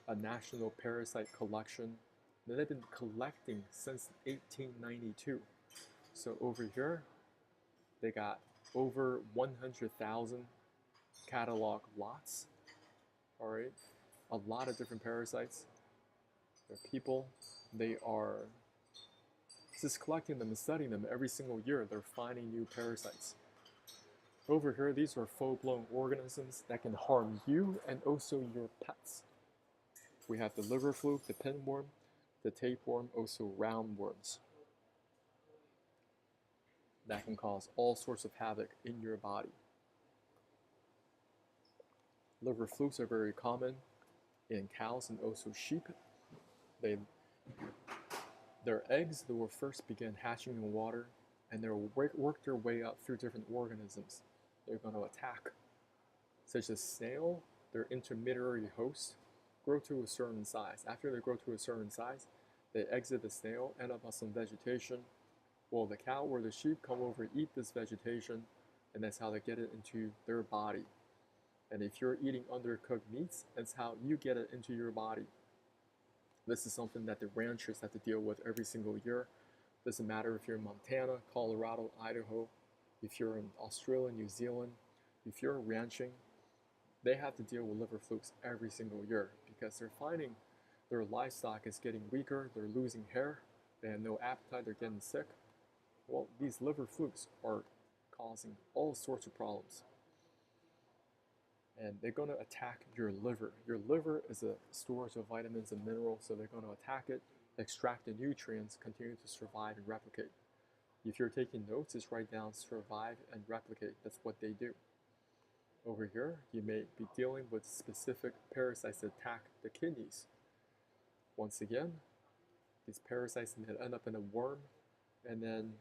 a national parasite collection that they've been collecting since 1892. So over here, they got over 100,000 catalog lots. All right, a lot of different parasites. They're people. They are just collecting them and studying them every single year. They're finding new parasites. Over here, these are full-blown organisms that can harm you and also your pets. We have the liver fluke, the pinworm, the tapeworm, also roundworms. That can cause all sorts of havoc in your body. Liver flukes are very common in cows and also sheep. Their eggs they will first begin hatching in water, and they'll work their way up through different organisms they're going to attack, such as snail. Their intermediary hosts grow to a certain size. After they grow to a certain size, they exit the snail, end up on some vegetation. Well, the cow or the sheep come over and eat this vegetation, and that's how they get it into their body. And if you're eating undercooked meats, that's how you get it into your body. This is something that the ranchers have to deal with every single year. Doesn't matter if you're in Montana, Colorado, Idaho, if you're in Australia, New Zealand, if you're ranching, they have to deal with liver flukes every single year because they're finding their livestock is getting weaker, they're losing hair, they have no appetite, they're getting sick. Well, these liver flukes are causing all sorts of problems. And they're going to attack your liver. Your liver is a storage of vitamins and minerals, so they're going to attack it, extract the nutrients, continue to survive and replicate. If you're taking notes, just write down survive and replicate. That's what they do. Over here, you may be dealing with specific parasites that attack the kidneys. Once again, these parasites may end up in a worm, and then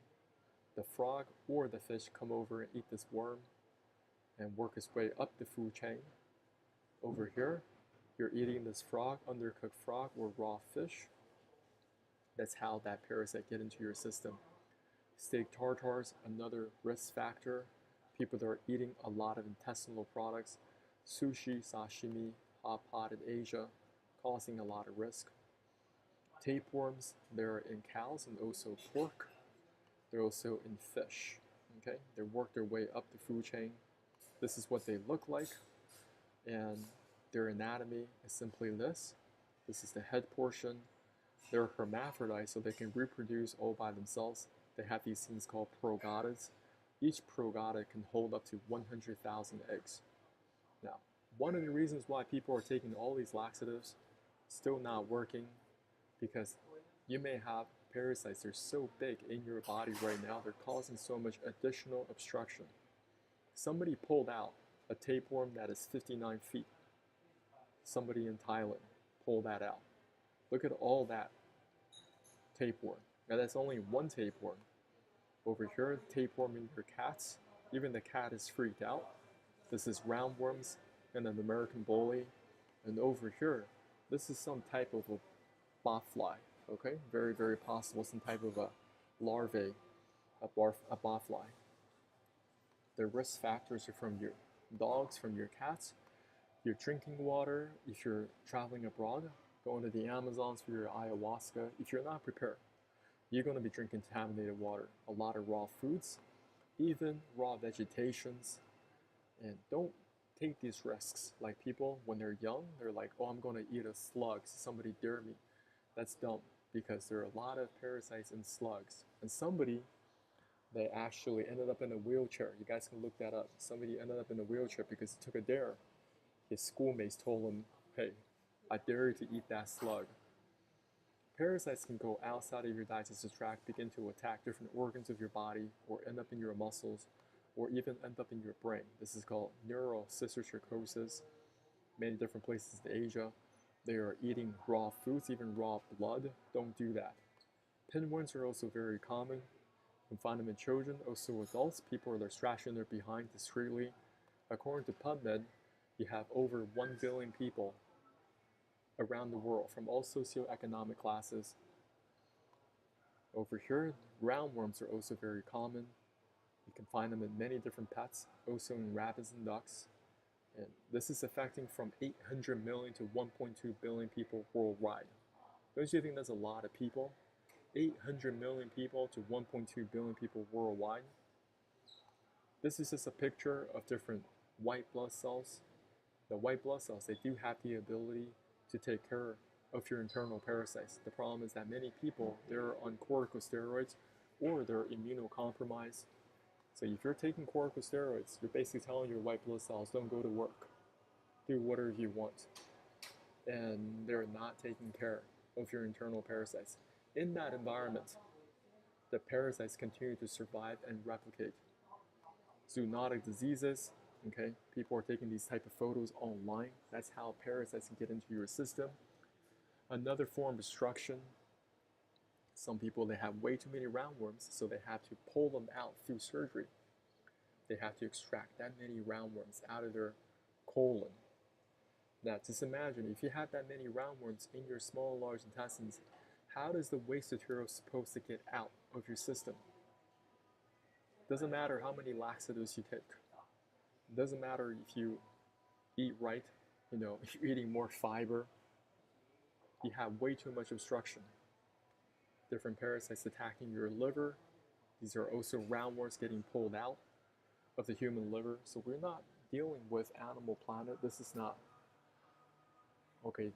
the frog or the fish come over and eat this worm and work its way up the food chain. Over here, you're eating this frog, undercooked frog or raw fish. That's how that parasite get into your system. Steak tartars, another risk factor. People that are eating a lot of intestinal products, sushi, sashimi, hot pot in Asia, causing a lot of risk. Tapeworms, they're in cows and also pork. They're also in fish. Okay, they work their way up the food chain. This is what they look like, and their anatomy is simply this. This is the head portion. They're hermaphrodites, so they can reproduce all by themselves. They have these things called progotids. Each progotid can hold up to 100,000 eggs. Now, one of the reasons why people are taking all these laxatives, still not working, because you may have parasites that are so big in your body right now, they're causing so much additional obstruction. Somebody pulled out a tapeworm that is 59 feet. Somebody in Thailand pulled that out. Look at all that tapeworm. Now that's only one tapeworm. Over here, tapeworm in your cats. Even the cat is freaked out. This is roundworms and an American bully. And over here, this is some type of a botfly. Okay, very, very possible some type of a larvae, a botfly. The risk factors are from your dogs, from your cats, your drinking water, if you're traveling abroad, going to the Amazons for your ayahuasca. If you're not prepared, you're going to be drinking contaminated water, a lot of raw foods, even raw vegetations. And don't take these risks. Like people, when they're young, they're like, oh, I'm going to eat a slug. Somebody dare me. That's dumb because there are a lot of parasites in slugs. And somebody, they actually ended up in a wheelchair. You guys can look that up. Somebody ended up in a wheelchair because he took a dare. His schoolmates told him, hey, I dare you to eat that slug. Parasites can go outside of your digestive tract, begin to attack different organs of your body, or end up in your muscles, or even end up in your brain. This is called neurocysticercosis. Many different places in Asia, they are eating raw foods, even raw blood. Don't do that. Pinworms are also very common. You can find them in children, also adults. People are scratching their behind discreetly. According to PubMed, you have over 1 billion people around the world from all socioeconomic classes. Over here, roundworms are also very common. You can find them in many different pets, also in rabbits and ducks. And this is affecting from 800 million to 1.2 billion people worldwide. Don't you think that's a lot of people? 800 million people to 1.2 billion people worldwide. This is just a picture of different white blood cells. The white blood cells, they do have the ability to take care of your internal parasites. The problem is that many people, they're on corticosteroids or they're immunocompromised. So if you're taking corticosteroids, you're basically telling your white blood cells, don't go to work, do whatever you want. And they're not taking care of your internal parasites. In that environment, the parasites continue to survive and replicate. Zoonotic diseases, okay, people are taking these type of photos online. That's how parasites can get into your system. Another form of destruction, some people, they have way too many roundworms, so they have to pull them out through surgery. They have to extract that many roundworms out of their colon. Now, just imagine, if you have that many roundworms in your small and large intestines, how does the waste material supposed to get out of your system? Doesn't matter how many laxatives you take. Doesn't matter if you eat right, if you're eating more fiber, you have way too much obstruction. Different parasites attacking your liver. These are also roundworms getting pulled out of the human liver. So we're not dealing with Animal Planet. This is not, okay,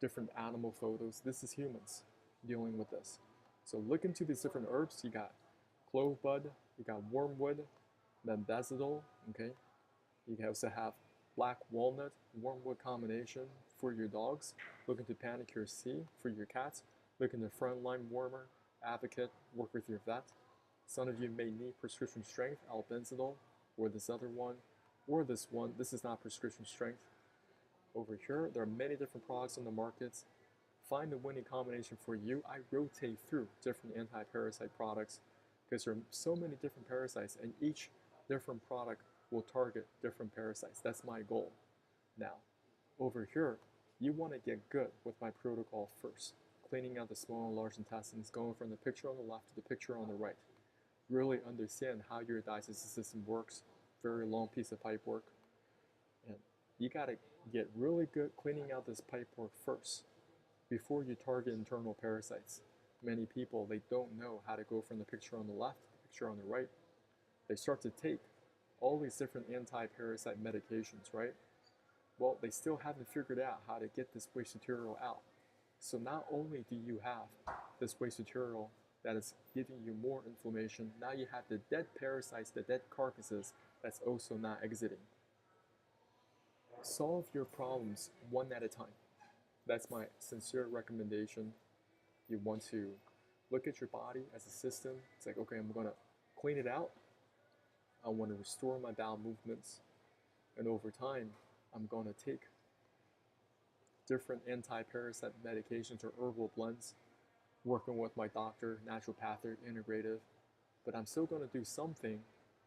different animal photos. This is humans dealing with this. So look into these different herbs. You got clove bud, you got wormwood, membezidil, okay? You can also have black walnut, wormwood combination for your dogs. Look into Panicure C for your cats. Look into Frontline Warmer, Advocate, work with your vet. Some of you may need prescription strength, albendazole, or this other one, or this one. This is not prescription strength. Over here, there are many different products on the markets. Find the winning combination for you. I rotate through different anti-parasite products because there are so many different parasites, and each different product will target different parasites. That's my goal. Now, over here, you want to get good with my protocol first. Cleaning out the small and large intestines, going from the picture on the left to the picture on the right. Really understand how your digestive system works. Very long piece of pipe work. And you got to get really good cleaning out this pipe work first before you target internal parasites. Many people, they don't know how to go from the picture on the left to the picture on the right. They start to take all these different anti-parasite medications, right? Well, they still haven't figured out how to get this waste material out. So not only do you have this waste material that is giving you more inflammation, now you have the dead parasites, the dead carcasses, that's also not exiting. Solve your problems one at a time. That's my sincere recommendation. You want to look at your body as a system. It's like, okay, I'm going to clean it out. I want to restore my bowel movements. And over time, I'm going to take different anti-parasite medications or herbal blends, working with my doctor, naturopathic, integrative, but I'm still going to do something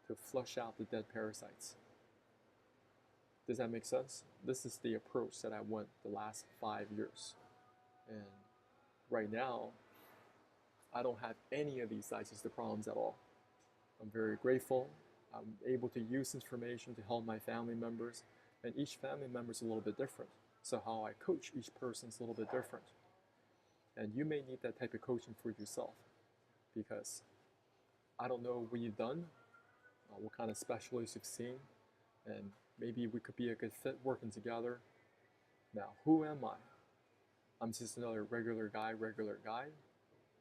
to flush out the dead parasites. Does that make sense? This is the approach that I went the last 5 years. And right now, I don't have any of these digestive problems at all. I'm very grateful. I'm able to use information to help my family members, and each family member is a little bit different. So how I coach each person is a little bit different. And you may need that type of coaching for yourself, because I don't know what you've done, what kind of specialists you've seen, and maybe we could be a good fit working together. Now, who am I? I'm just another regular guy.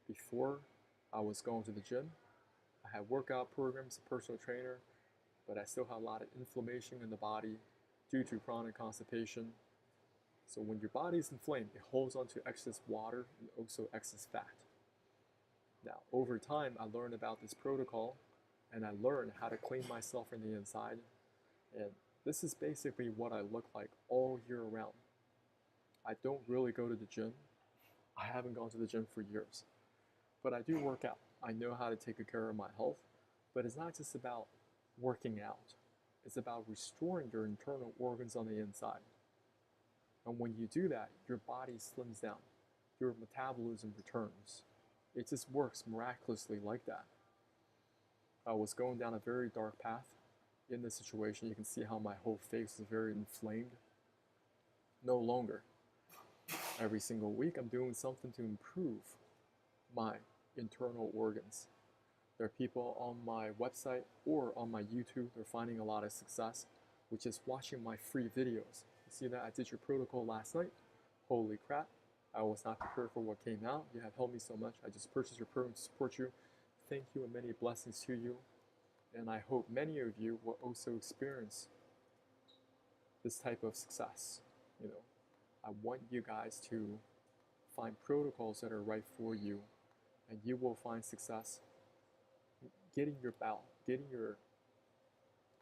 Before, I was going to the gym. I had workout programs, a personal trainer, but I still had a lot of inflammation in the body due to chronic constipation. So when your body is inflamed, it holds onto excess water and also excess fat. Now, over time, I learned about this protocol, and I learned how to clean myself from the inside. And this is basically what I look like all year round. I don't really go to the gym. I haven't gone to the gym for years. But I do work out. I know how to take good care of my health. But it's not just about working out. It's about restoring your internal organs on the inside. And when you do that, your body slims down. Your metabolism returns. It just works miraculously like that. I was going down a very dark path. In this situation, you can see how my whole face is very inflamed. No longer. Every single week, I'm doing something to improve my internal organs. There are people on my website or on my YouTube, they're finding a lot of success with just watching my free videos. You see that I did your protocol last night? Holy crap, I was not prepared for what came out. You have helped me so much. I just purchased your program to support you. Thank you and many blessings to you. And I hope many of you will also experience this type of success. You know, I want you guys to find protocols that are right for you, and you will find success getting your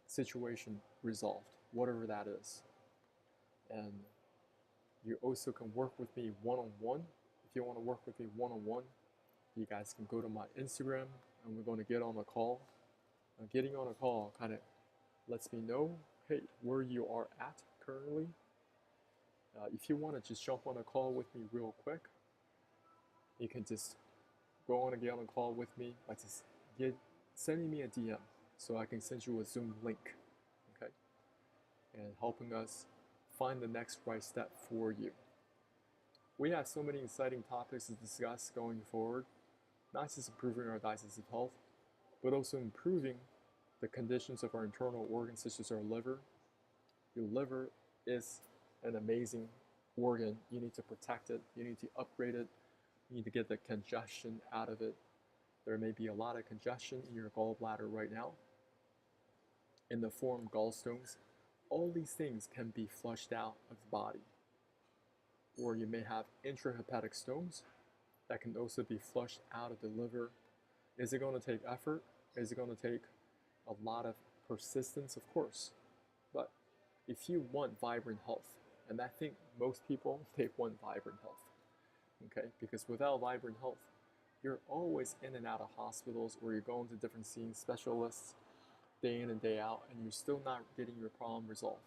situation resolved, whatever that is. And you also can work with me one-on-one. If you want to work with me one-on-one, you guys can go to my Instagram and we're going to get on a call. Getting on a call kind of lets me know, hey, where you are at currently. If you want to just jump on a call with me real quick, you can just go on and get on a call with me by just sending me a DM so I can send you a Zoom link, okay? And helping us find the next right step for you. We have so many exciting topics to discuss going forward, not just improving our digestive health, but also improving the conditions of our internal organs such as our liver. Your liver is an amazing organ. You need to protect it. You need to upgrade it. You need to get the congestion out of it. There may be a lot of congestion in your gallbladder right now in the form of gallstones. All these things can be flushed out of the body. Or you may have intrahepatic stones that can also be flushed out of the liver. Is it going to take effort? Is it going to take a lot of persistence? Of course. But if you want vibrant health, and I think most people, they want vibrant health, okay? Because without vibrant health, you're always in and out of hospitals, or you're going to different seeing specialists day in and day out, and you're still not getting your problem resolved.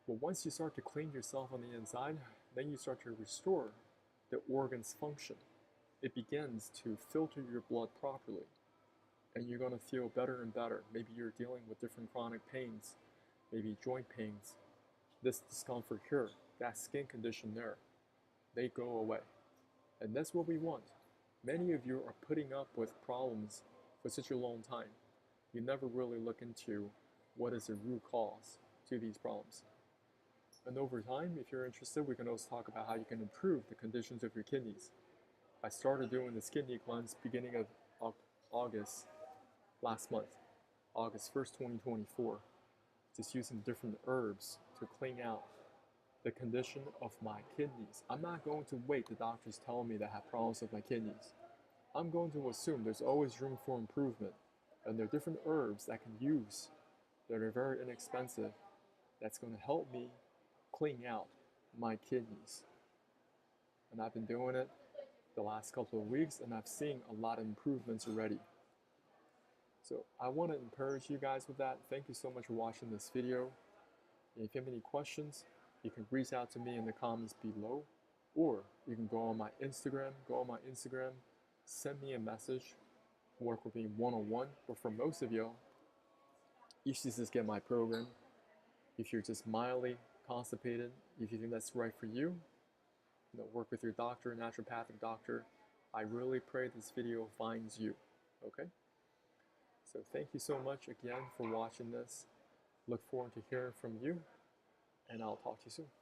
But once you start to clean yourself on the inside, then you start to restore the organ's function. It begins to filter your blood properly, and you're going to feel better and better. Maybe you're dealing with different chronic pains, maybe joint pains, this discomfort here, that skin condition there, they go away. And that's what we want. Many of you are putting up with problems for such a long time. You never really look into what is the root cause to these problems. And over time, if you're interested, we can also talk about how you can improve the conditions of your kidneys. I started doing this kidney cleanse beginning of August last month, August 1st, 2024, just using different herbs to clean out the condition of my kidneys. I'm not going to wait the doctors tell me that I have problems with my kidneys. I'm going to assume there's always room for improvement, and there are different herbs that I can use that are very inexpensive that's going to help me clean out my kidneys. And I've been doing it the last couple of weeks, and I've seen a lot of improvements already. So I want to encourage you guys with that. Thank you so much for watching this video. And if you have any questions, you can reach out to me in the comments below, or you can go on my Instagram, send me a message, work with me one-on-one. But for most of you, you should just get my program. If you're just mildly constipated, if you think that's right for you, work with your doctor, naturopathic doctor. I really pray this video finds you, okay? So thank you so much again for watching this. Look forward to hearing from you, and I'll talk to you soon.